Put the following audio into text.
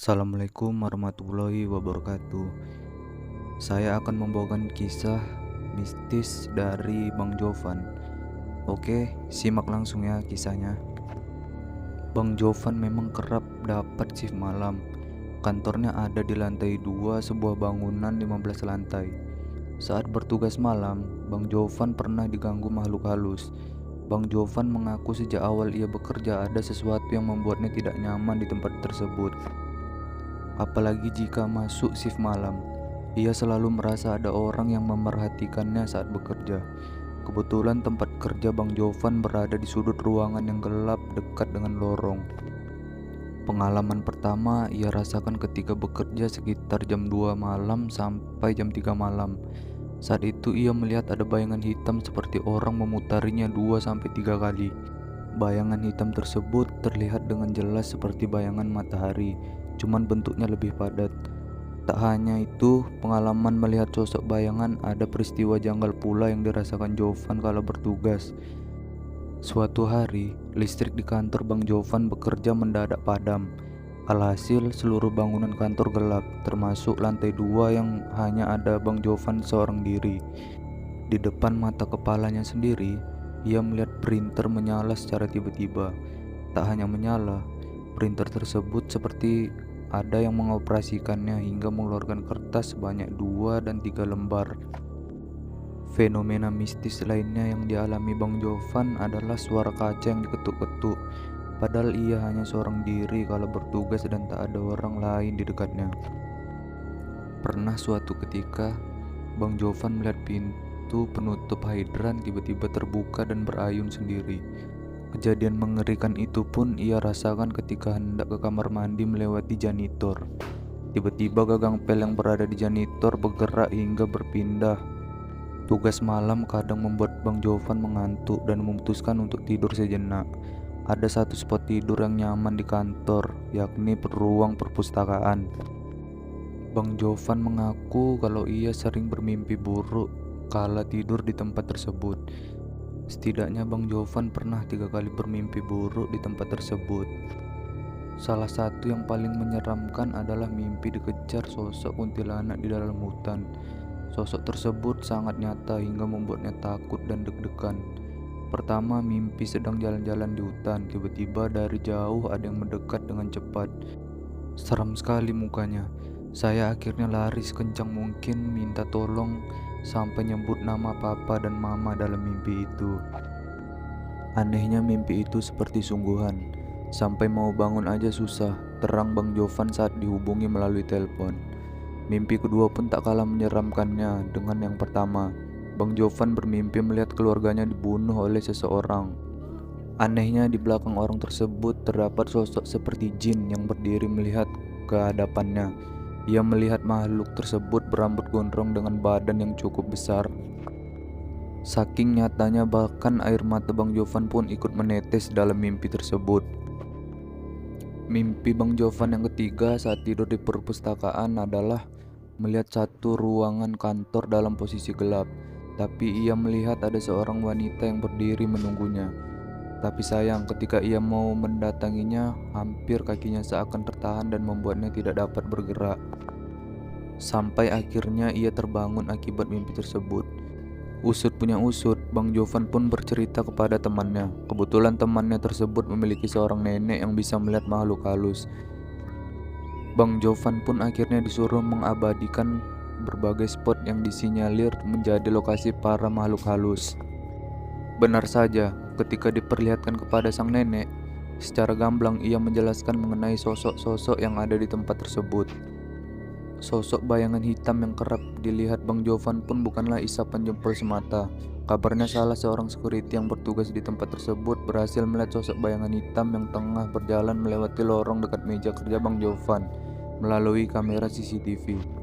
Assalamualaikum warahmatullahi wabarakatuh. Saya akan membawakan kisah mistis dari Bang Jovan. Oke, simak langsung ya kisahnya. Bang Jovan memang kerap dapat shift malam. Kantornya ada di lantai 2 sebuah bangunan 15 lantai. Saat bertugas malam, Bang Jovan pernah diganggu makhluk halus. Bang Jovan mengaku sejak awal ia bekerja ada sesuatu yang membuatnya tidak nyaman di tempat tersebut. Apalagi jika masuk shift malam, ia selalu merasa ada orang yang memerhatikannya saat bekerja. Kebetulan tempat kerja Bang Jovan berada di sudut ruangan yang gelap dekat dengan lorong. Pengalaman pertama ia rasakan ketika bekerja sekitar jam 2 malam sampai jam 3 malam. Saat itu ia melihat ada bayangan hitam seperti orang memutarinya 2-3 kali. Bayangan hitam tersebut terlihat dengan jelas seperti bayangan matahari, cuman bentuknya lebih padat. Tak hanya itu, pengalaman melihat sosok bayangan, ada peristiwa janggal pula yang dirasakan Jovan kala bertugas. Suatu hari, listrik di kantor Bang Jovan bekerja mendadak padam. Alhasil, seluruh bangunan kantor gelap, termasuk lantai 2 yang hanya ada Bang Jovan seorang diri. Di depan mata kepalanya sendiri, ia melihat printer menyala secara tiba-tiba. Tak hanya menyala, printer tersebut seperti ada yang mengoperasikannya hingga mengeluarkan kertas sebanyak 2 dan 3 lembar. Fenomena mistis lainnya yang dialami Bang Jovan adalah suara kaca yang diketuk-ketuk. Padahal ia hanya seorang diri kalau bertugas dan tak ada orang lain di dekatnya. Pernah suatu ketika, Bang Jovan melihat pintu penutup hidran tiba-tiba terbuka dan berayun sendiri. Kejadian mengerikan itu pun ia rasakan ketika hendak ke kamar mandi melewati janitor. Tiba-tiba gagang pel yang berada di janitor bergerak hingga berpindah. Tugas malam kadang membuat Bang Jovan mengantuk dan memutuskan untuk tidur sejenak. Ada satu spot tidur yang nyaman di kantor, yakni ruang perpustakaan. Bang Jovan mengaku kalau ia sering bermimpi buruk kala tidur di tempat tersebut. Setidaknya Bang Jovan pernah 3 kali bermimpi buruk di tempat tersebut. Salah satu yang paling menyeramkan adalah mimpi dikejar sosok kuntilanak di dalam hutan. Sosok tersebut sangat nyata hingga membuatnya takut dan deg-degan. Pertama, mimpi sedang jalan-jalan di hutan. Tiba-tiba dari jauh ada yang mendekat dengan cepat. Seram sekali mukanya. Saya akhirnya lari sekencang mungkin minta tolong sampai nyebut nama papa dan mama dalam mimpi itu. Anehnya mimpi itu seperti sungguhan. Sampai mau bangun aja susah, terang Bang Jovan saat dihubungi melalui telepon. Mimpi kedua pun tak kalah menyeramkannya dengan yang pertama. Bang Jovan bermimpi melihat keluarganya dibunuh oleh seseorang. Anehnya di belakang orang tersebut terdapat sosok seperti jin yang berdiri melihat ke hadapannya. Ia melihat makhluk tersebut berambut gondrong dengan badan yang cukup besar. Saking nyatanya bahkan air mata Bang Jovan pun ikut menetes dalam mimpi tersebut. Mimpi Bang Jovan yang ketiga saat tidur di perpustakaan adalah melihat satu ruangan kantor dalam posisi gelap. Tapi ia melihat ada seorang wanita yang berdiri menunggunya. Tapi sayang, ketika ia mau mendatanginya, hampir kakinya seakan tertahan dan membuatnya tidak dapat bergerak. Sampai akhirnya ia terbangun akibat mimpi tersebut. Usut punya usut, Bang Jovan pun bercerita kepada temannya. Kebetulan temannya tersebut memiliki seorang nenek yang bisa melihat makhluk halus. Bang Jovan pun akhirnya disuruh mengabadikan berbagai spot yang disinyalir menjadi lokasi para makhluk halus. Benar saja, ketika diperlihatkan kepada sang nenek, secara gamblang ia menjelaskan mengenai sosok-sosok yang ada di tempat tersebut. Sosok bayangan hitam yang kerap dilihat Bang Jovan pun bukanlah isapan jempol semata. Kabarnya salah seorang security yang bertugas di tempat tersebut berhasil melihat sosok bayangan hitam yang tengah berjalan melewati lorong dekat meja kerja Bang Jovan melalui kamera CCTV.